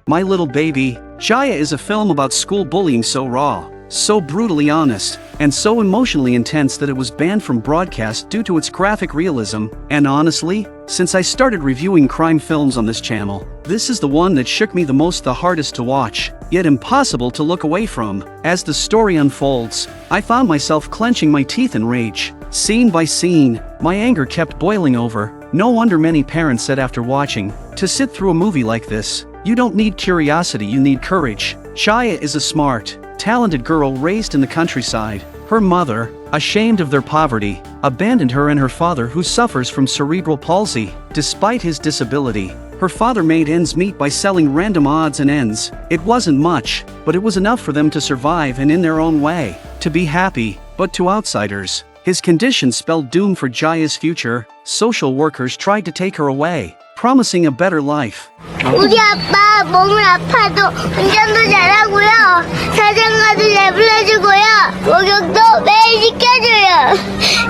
My Little Baby, Jaya is a film about school bullying so raw, so brutally honest, and so emotionally intense that it was banned from broadcast due to its graphic realism, and honestly, since I started reviewing crime films on this channel, this is the one that shook me the most, the hardest to watch, yet impossible to look away from. As the story unfolds, I found myself clenching my teeth in rage. Scene by scene, my anger kept boiling over. No wonder many parents said after watching, to sit through a movie like this, you don't need curiosity, you need courage. Jaya is a smart, talented girl raised in the countryside. Her mother, ashamed of their poverty, abandoned her and her father, who suffers from cerebral palsy. Despite his disability, her father made ends meet by selling random odds and ends. It wasn't much, but it was enough for them to survive and in their own way, to be happy. But to outsiders, his condition spelled doom for Jaya's future. Social workers tried to take her away, promising a better life. 우리 아빠 몸을 아파도 운전도 잘하고요. 자전거도 잘 불러주고요. 목욕도 매일 시켜줘요.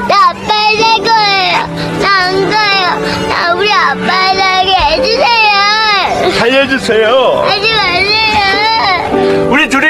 나 아빠 살 거예요. 나 안 가요. 나 우리 아빠 살게 해주세요. 살려주세요. 하지 마세요. 우리 둘이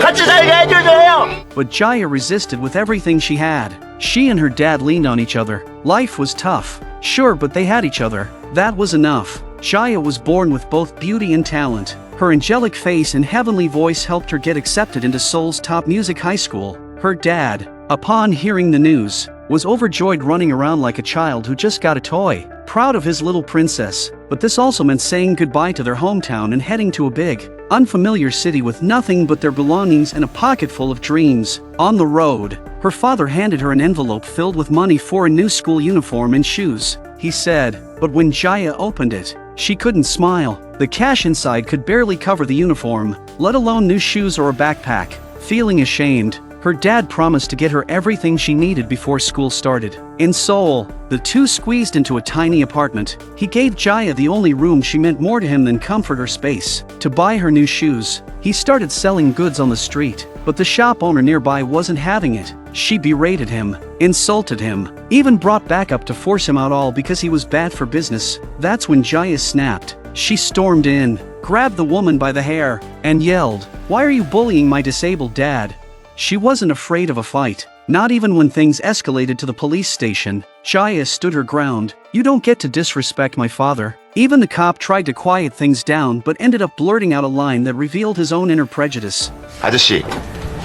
같이 살게 해주세요. But Jaya resisted with everything she had. She and her dad leaned on each other. Life was tough, sure, but they had each other. That was enough. Jaya was born with both beauty and talent. Her angelic face and heavenly voice helped her get accepted into Seoul's top music high school. Her dad, upon hearing the news, was overjoyed, running around like a child who just got a toy, proud of his little princess. But this also meant saying goodbye to their hometown and heading to a big, unfamiliar city with nothing but their belongings and a pocket full of dreams. On the road, her father handed her an envelope filled with money for a new school uniform and shoes, he said. But when Jaya opened it, she couldn't smile. The cash inside could barely cover the uniform, let alone new shoes or a backpack. Feeling ashamed, her dad promised to get her everything she needed before school started. In Seoul, the two squeezed into a tiny apartment. He gave Jaya the only room she meant more to him than comfort or space. To buy her new shoes, he started selling goods on the street, but the shop owner nearby wasn't having it. She berated him, insulted him, even brought backup to force him out, all because he was bad for business. That's when Jaya snapped. She stormed in, grabbed the woman by the hair, and yelled, "Why are you bullying my disabled dad?" She wasn't afraid of a fight, not even when things escalated to the police station. Jaya stood her ground. "You don't get to disrespect my father." Even the cop tried to quiet things down but ended up blurting out a line that revealed his own inner prejudice. 아저씨,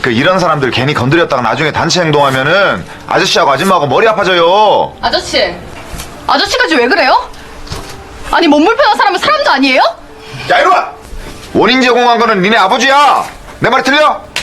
이런 사람들 괜히 건드렸다가 나중에 단체 행동하면은 아저씨하고 아줌마하고 머리 아파져요. 아저씨까지 왜 그래요? 아니 몸 불편한 사람은 사람도 아니에요? 야, 이리 와! 원인 제공한 거는 니네 아버지야! 내 말 틀려?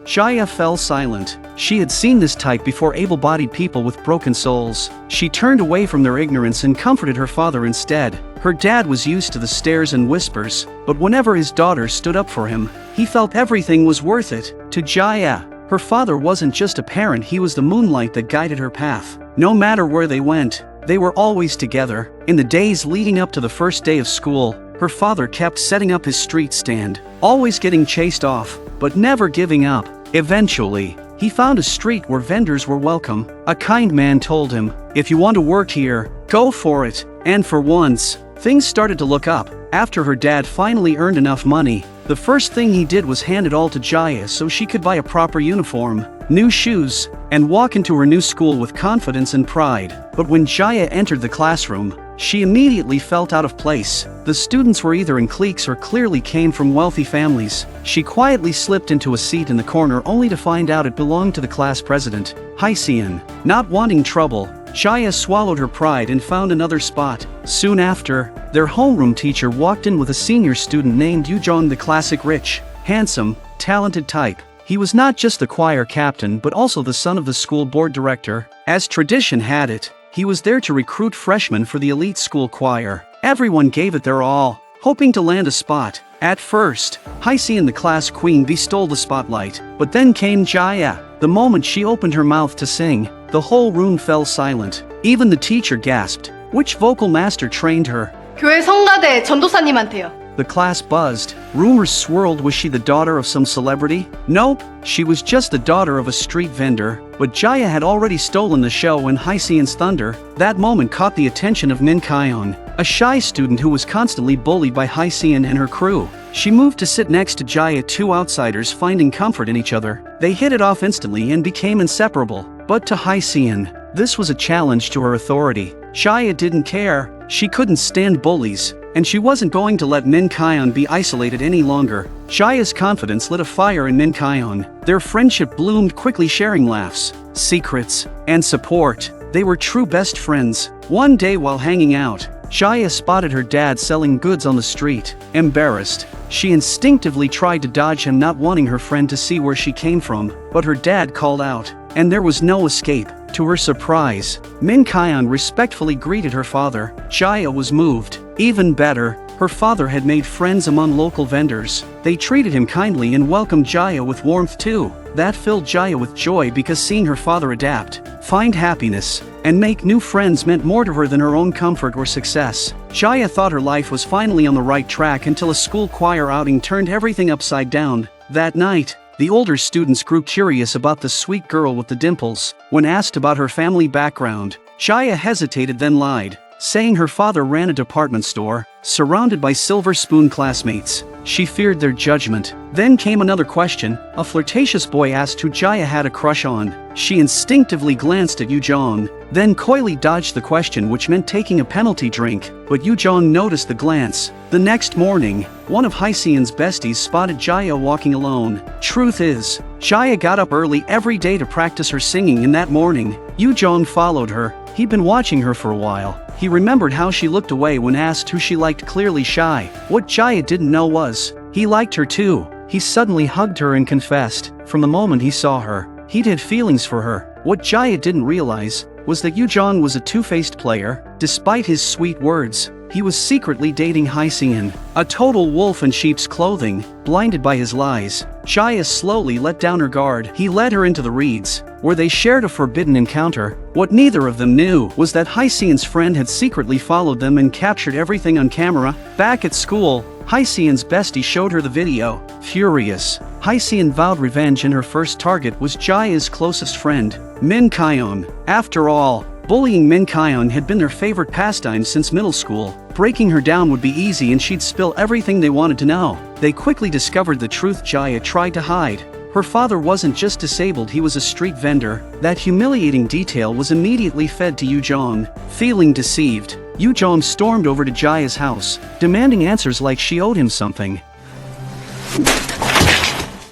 Jaya fell silent. She had seen this type before, able-bodied people with broken souls. She turned away from their ignorance and comforted her father instead. Her dad was used to the stares and whispers, but whenever his daughter stood up for him, he felt everything was worth it. To Jaya, her father wasn't just a parent, he was the moonlight that guided her path. No matter where they went, they were always together. In the days leading up to the first day of school, her father kept setting up his street stand, always getting chased off, but never giving up. Eventually, he found a street where vendors were welcome. A kind man told him, "If you want to work here, go for it." And for once, things started to look up. After her dad finally earned enough money, the first thing he did was hand it all to Jaya so she could buy a proper uniform, new shoes, and walk into her new school with confidence and pride. But when Jaya entered the classroom, she immediately felt out of place. The students were either in cliques or clearly came from wealthy families. She quietly slipped into a seat in the corner only to find out it belonged to the class president, Heirs. Not wanting trouble, Jaya swallowed her pride and found another spot. Soon after, their homeroom teacher walked in with a senior student named Yujong, the classic rich, handsome, talented type. He was not just the choir captain but also the son of the school board director. As tradition had it, he was there to recruit freshmen for the elite school choir. Everyone gave it their all, hoping to land a spot. At first, Heirs, the class queen, bestole the spotlight, but then came Jaya. The moment she opened her mouth to sing, the whole room fell silent. Even the teacher gasped. Which vocal master trained her? 교회 성가대 전도사님한테요. The class buzzed. Rumors swirled. Was she the daughter of some celebrity? Nope, she was just the daughter of a street vendor. But Jaya had already stolen the show and Heisen's thunder. That moment caught the attention of Min Kyung. a shy student who was constantly bullied by Hyeseon and her crew. She moved to sit next to Jaya, two outsiders finding comfort in each other. They hit it off instantly and became inseparable. But to Hyeseon, this was a challenge to her authority. Jaya didn't care, she couldn't stand bullies, and she wasn't going to let Min Kyon be isolated any longer. Jaya's confidence lit a fire in Min Kyon. Their friendship bloomed quickly, sharing laughs, secrets, and support. They were true best friends. One day while hanging out, Jaya spotted her dad selling goods on the street. Embarrassed, she instinctively tried to dodge him, not wanting her friend to see where she came from, but her dad called out, and there was no escape. To her surprise, Min Kyon respectfully greeted her father. Jaya was moved. Even better, her father had made friends among local vendors. They treated him kindly and welcomed Jaya with warmth too. That filled Jaya with joy, because seeing her father adapt, find happiness, and make new friends meant more to her than her own comfort or success. Jaya thought her life was finally on the right track until a school choir outing turned everything upside down. That night, the older students grew curious about the sweet girl with the dimples. When asked about her family background, Jaya hesitated, then lied, saying her father ran a department store. Surrounded by silver spoon classmates, she feared their judgment. Then came another question. A flirtatious boy asked who Jaya had a crush on. She instinctively glanced at Yoo-jong, then coyly dodged the question, which meant taking a penalty drink, but Yoo-jong noticed the glance. The next morning, one of Hyeseon's besties spotted Jaya walking alone. Truth is, Jaya got up early every day to practice her singing, and that morning, Yoo-jong followed her. He'd been watching her for a while. He remembered how she looked away when asked who she liked, clearly shy. What Jaya didn't know was, he liked her too. He suddenly hugged her and confessed, from the moment he saw her, he'd had feelings for her. What Jaya didn't realize was that Yoo-jong was a two-faced player. Despite his sweet words, he was secretly dating Hyeseon, a total wolf in sheep's clothing. Blinded by his lies, Jaya slowly let down her guard. He led her into the reeds, where they shared a forbidden encounter. What neither of them knew was that Hyeseon's friend had secretly followed them and captured everything on camera. Back at school, Hyeseon's bestie showed her the video. Furious, Hyeseon vowed revenge, and her first target was Jaya's closest friend, Min Kyon. After all, bullying Min Kyon had been their favorite pastime since middle school. Breaking her down would be easy, and she'd spill everything they wanted to know. They quickly discovered the truth Jaya tried to hide. Her father wasn't just disabled, he was a street vendor. That humiliating detail was immediately fed to Yoo-jong. Feeling deceived, Yoo-jong stormed over to Jaya's house, demanding answers like she owed him something.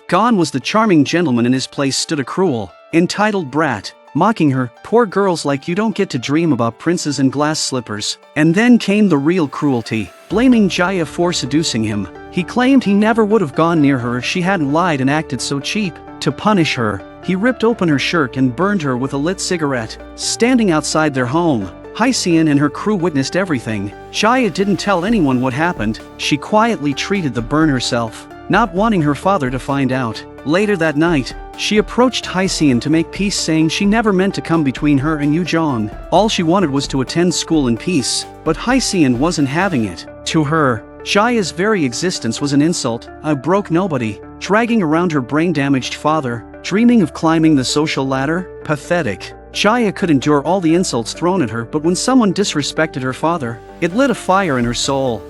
Gone was the charming gentleman. In his place stood a cruel, entitled brat, mocking her. Poor girls like you don't get to dream about princes and glass slippers. And then came the real cruelty, blaming Jaya for seducing him. He claimed he never would have gone near her if she hadn't lied and acted so cheap. To punish her, he ripped open her shirt and burned her with a lit cigarette. Standing outside their home, Hyeseon and her crew witnessed everything. Jaya didn't tell anyone what happened. She quietly treated the burn herself, not wanting her father to find out. Later that night, she approached Hyeseon to make peace, saying she never meant to come between her and Yoo-jong. All she wanted was to attend school in peace, but Hyeseon wasn't having it. To her, Jaya's very existence was an insult, a broke nobody, dragging around her brain-damaged father, dreaming of climbing the social ladder. Pathetic. Jaya could endure all the insults thrown at her, but when someone disrespected her father, it lit a fire in her soul.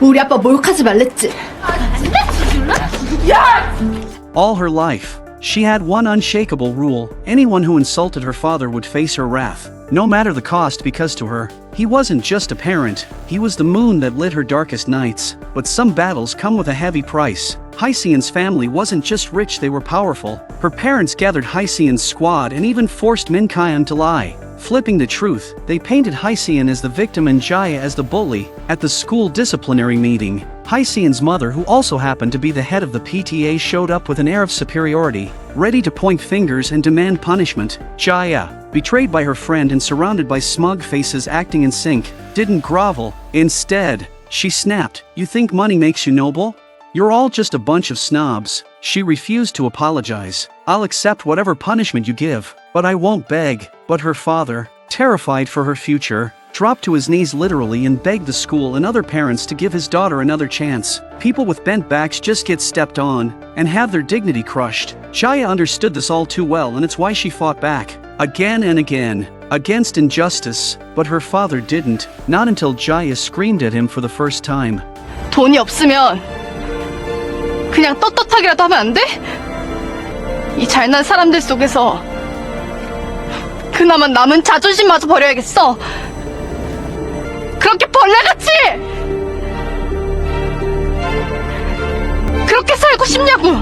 우리 아빠 모욕하지 말랬지. All her life, she had one unshakable rule: anyone who insulted her father would face her wrath, no matter the cost, because to her, he wasn't just a parent, he was the moon that lit her darkest nights. But some battles come with a heavy price. Hyeseon's family wasn't just rich, they were powerful. Her parents gathered Hyeseon's squad and even forced Min Kyon to lie. Flipping the truth, they painted Hyeseon as the victim and Jaya as the bully. At the school disciplinary meeting, Hyeseon's mother, who also happened to be the head of the PTA, showed up with an air of superiority, ready to point fingers and demand punishment. Jaya, betrayed by her friend and surrounded by smug faces acting in sync, didn't grovel. Instead, she snapped, "You think money makes you noble? You're all just a bunch of snobs." She refused to apologize. "I'll accept whatever punishment you give, but I won't beg." But her father, terrified for her future, dropped to his knees literally and begged the school and other parents to give his daughter another chance. People with bent backs just get stepped on and have their dignity crushed. Jaya understood this all too well, and it's why she fought back. again and again, against injustice, but her father didn't, not until Jaya screamed at him for the first time. 돈이 없으면 그냥 떳떳하게라도 하면 안 돼? 이 잘난 사람들 속에서 그나마 남은 자존심마저 버려야겠어. 그렇게 벌레같이 그렇게 살고 싶냐고.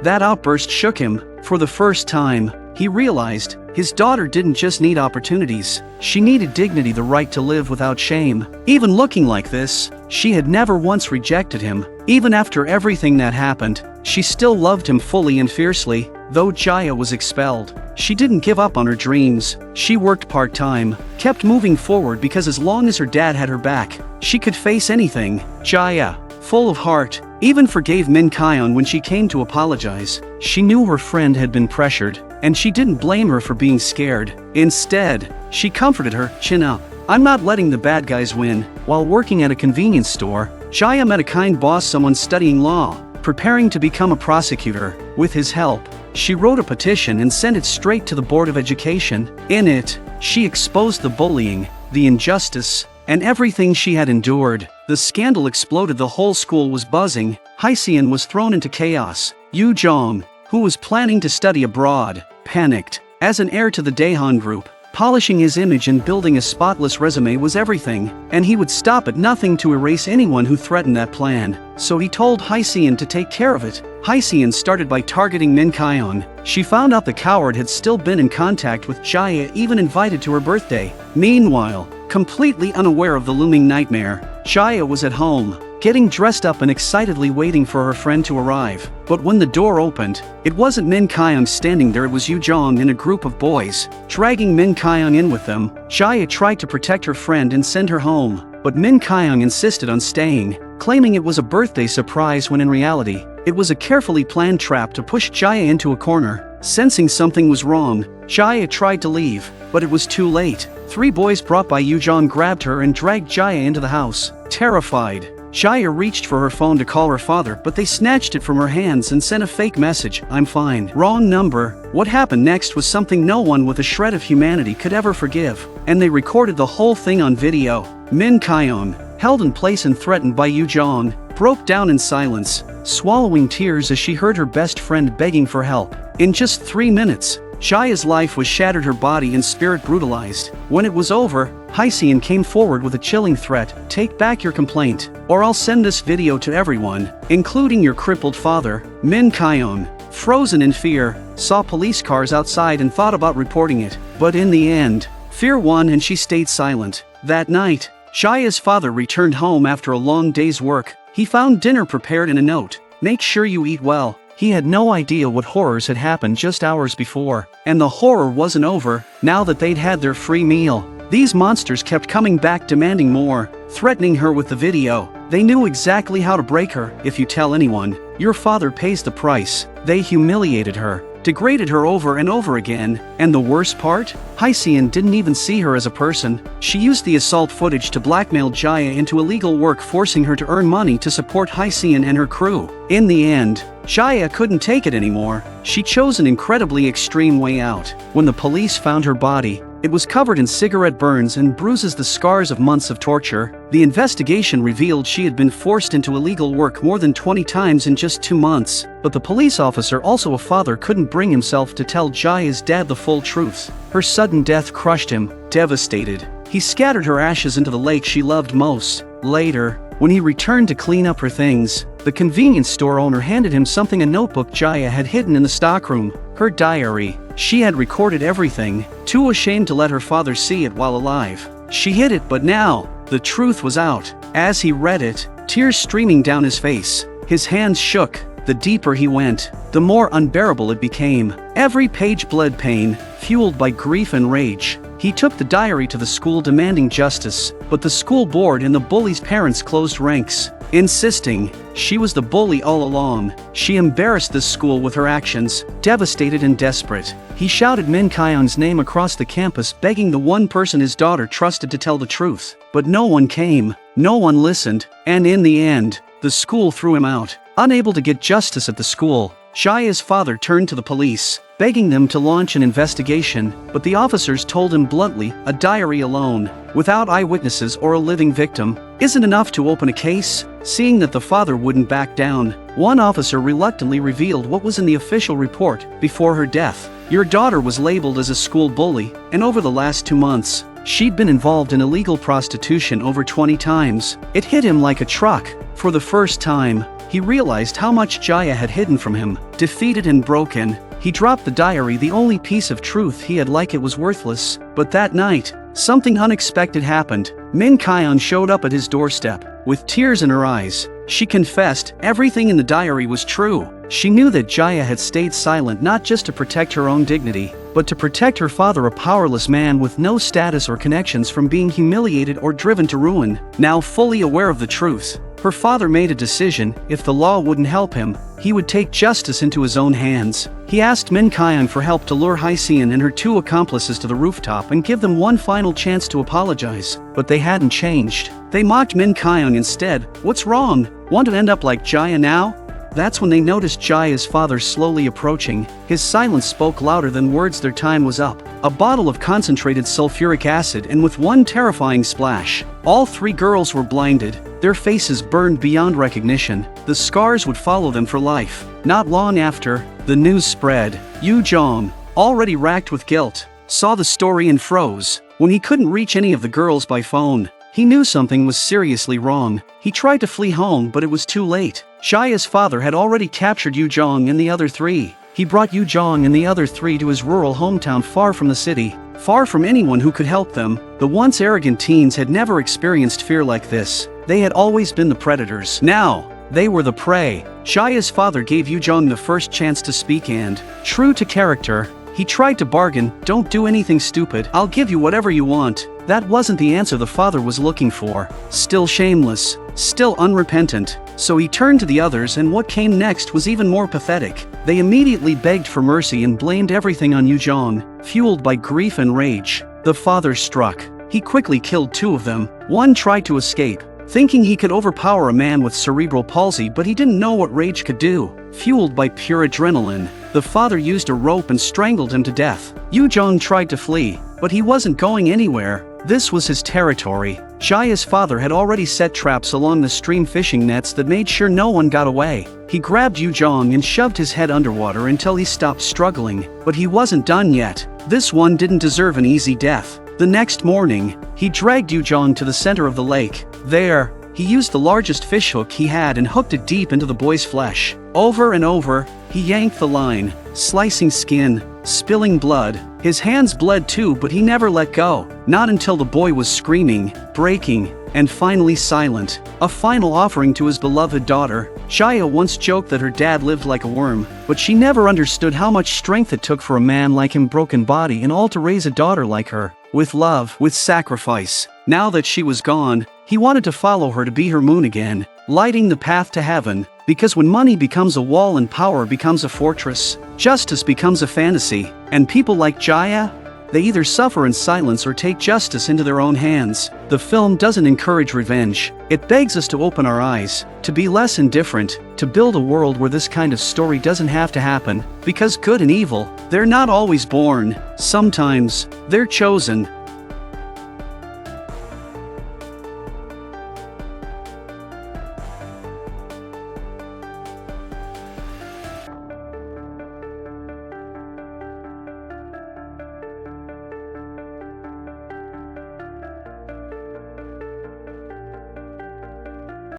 That outburst shook him. For the first time, he realized his daughter didn't just need opportunities, she needed dignity, the right to live without shame. Even looking like this, she had never once rejected him. Even after everything that happened, she still loved him fully and fiercely. Though Jaya was expelled, she didn't give up on her dreams. She worked part-time, kept moving forward because as long as her dad had her back, she could face anything. Jaya, full of heart, even forgave Min Kyon when she came to apologize. She knew her friend had been pressured, and she didn't blame her for being scared. Instead, she comforted her, "Chin up. I'm not letting the bad guys win." While working at a convenience store, Jaya met a kind boss, someone studying law, preparing to become a prosecutor. With his help, she wrote a petition and sent it straight to the Board of Education. In it, she exposed the bullying, the injustice, and everything she had endured. The scandal exploded, the whole school was buzzing. Hyeseon was thrown into chaos. Yu Jong, who was planning to study abroad, panicked. As an heir to the Daehan group, polishing his image and building a spotless resume was everything, and he would stop at nothing to erase anyone who threatened that plan. So he told Hyeseon to take care of it. Hyeseon started by targeting Min Kyon. She found out the coward had still been in contact with Jaya, even invited to her birthday. Meanwhile, completely unaware of the looming nightmare, Jaya was at home, getting dressed up and excitedly waiting for her friend to arrive. But when the door opened, it wasn't Min Kyon standing there, it was Yu Jong and a group of boys. Dragging Min Kyon in with them, Jaya tried to protect her friend and send her home, but Min Kyon insisted on staying, claiming it was a birthday surprise when in reality, it was a carefully planned trap to push Jaya into a corner. Sensing something was wrong, Jaya tried to leave, but it was too late. 3 boys brought by Yu Jong grabbed her and dragged Jaya into the house. Terrified, Jaya reached for her phone to call her father, but they snatched it from her hands and sent a fake message, "I'm fine." Wrong number. What happened next was something no one with a shred of humanity could ever forgive, and they recorded the whole thing on video. Min Kyon, held in place and threatened by Yu Jong, broke down in silence, swallowing tears as she heard her best friend begging for help. In just 3 minutes, Jaya's life was shattered, her body and spirit brutalized. When it was over, Hyeseon came forward with a chilling threat, "Take back your complaint, or I'll send this video to everyone, including your crippled father." Min Kyon, frozen in fear, saw police cars outside and thought about reporting it. But in the end, fear won and she stayed silent. That night, Jaya's father returned home after a long day's work. He found dinner prepared and a note, "Make sure you eat well." He had no idea what horrors had happened just hours before, and the horror wasn't over. Now that they'd had their free meal, these monsters kept coming back demanding more, threatening her with the video. They knew exactly how to break her. "If you tell anyone, your father pays the price." They humiliated her, degraded her over and over again, and the worst part? Hyeseon didn't even see her as a person. She used the assault footage to blackmail Jaya into illegal work, forcing her to earn money to support Hyeseon and her crew. In the end, Jaya couldn't take it anymore. She chose an incredibly extreme way out. When the police found her body, it was covered in cigarette burns and bruises, the scars of months of torture. The investigation revealed she had been forced into illegal work more than 20 times in just 2 months. But the police officer, also a father, couldn't bring himself to tell Jaya's dad the full truth. Her sudden death crushed him. Devastated, he scattered her ashes into the lake she loved most. Later, when he returned to clean up her things, the convenience store owner handed him something, a notebook Jaya had hidden in the stockroom. Her diary. She had recorded everything, too ashamed to let her father see it while alive. She hid it, but now, the truth was out. As he read it, tears streaming down his face, his hands shook. The deeper he went, the more unbearable it became. Every page bled pain, fueled by grief and rage. He took the diary to the school demanding justice, but the school board and the bully's parents closed ranks, insisting she was the bully all along. She embarrassed this school with her actions. Devastated and desperate, he shouted Min Kyon's name across the campus, begging the one person his daughter trusted to tell the truth. But no one came, no one listened, and in the end, the school threw him out. Unable to get justice at the school, Jaya's father turned to the police, begging them to launch an investigation, but the officers told him bluntly, a diary alone, without eyewitnesses or a living victim, isn't enough to open a case. Seeing that the father wouldn't back down, one officer reluctantly revealed what was in the official report before her death. Your daughter was labeled as a school bully, and over the last 2 months, she'd been involved in illegal prostitution over 20 times. It hit him like a truck. For the first time, he realized how much Jaya had hidden from him. Defeated and broken, he dropped the diary, the only piece of truth he had, like it was worthless. But that night, something unexpected happened. Min Kyon showed up at his doorstep. With tears in her eyes, she confessed everything in the diary was true. She knew that Jaya had stayed silent not just to protect her own dignity, but to protect her father, a powerless man with no status or connections, from being humiliated or driven to ruin. Now fully aware of the truth, her father made a decision. If the law wouldn't help him, he would take justice into his own hands. He asked Min Kyon for help to lure Hyeseon and her 2 accomplices to the rooftop and give them one final chance to apologize. But they hadn't changed. They mocked Min Kyon instead. What's wrong? Want to end up like Jaya now? That's when they noticed Jaya's father slowly approaching. His silence spoke louder than words. Their time was up. A bottle of concentrated sulfuric acid, and with one terrifying splash, all 3 girls were blinded, their faces burned beyond recognition. The scars would follow them for life. Not long after, the news spread. Yu Jong, already racked with guilt, saw the story and froze. When he couldn't reach any of the girls by phone, he knew something was seriously wrong. He tried to flee home, but it was too late. Jaya's father had already captured Yu Jong and the other 3. He brought Yu Jong and the other 3 to his rural hometown, far from the city, far from anyone who could help them. The once arrogant teens had never experienced fear like this. They had always been the predators. Now, they were the prey. Jaya's father gave Yu Jong the first chance to speak and, true to character, he tried to bargain. Don't do anything stupid. I'll give you whatever you want. That wasn't the answer the father was looking for. Still shameless, still unrepentant. So he turned to the others, and what came next was even more pathetic. They immediately begged for mercy and blamed everything on Yu Jong. Fueled by grief and rage, the father struck. He quickly killed 2 of them. One tried to escape, thinking he could overpower a man with cerebral palsy, but he didn't know what rage could do. Fueled by pure adrenaline, the father used a rope and strangled him to death. Yu Jong tried to flee, but he wasn't going anywhere. This was his territory. Jaya's father had already set traps along the stream, fishing nets that made sure no one got away. He grabbed Yu Jong and shoved his head underwater until he stopped struggling. But he wasn't done yet. This one didn't deserve an easy death. The next morning, he dragged Yu Jong to the center of the lake. There, he used the largest fishhook he had and hooked it deep into the boy's flesh. Over and over, he yanked the line, slicing skin, spilling blood. His hands bled too, but he never let go. Not until the boy was screaming, breaking, and finally silent. A final offering to his beloved daughter. Jaya once joked that her dad lived like a worm, but she never understood how much strength it took for a man like him, broken body and all, to raise a daughter like her. With love, with sacrifice. Now that she was gone, he wanted to follow her, to be her moon again, lighting the path to heaven. Because when money becomes a wall and power becomes a fortress, justice becomes a fantasy. And people like Jaya, they either suffer in silence or take justice into their own hands. The film doesn't encourage revenge. It begs us to open our eyes, to be less indifferent, to build a world where this kind of story doesn't have to happen. Because good and evil, they're not always born. Sometimes, they're chosen.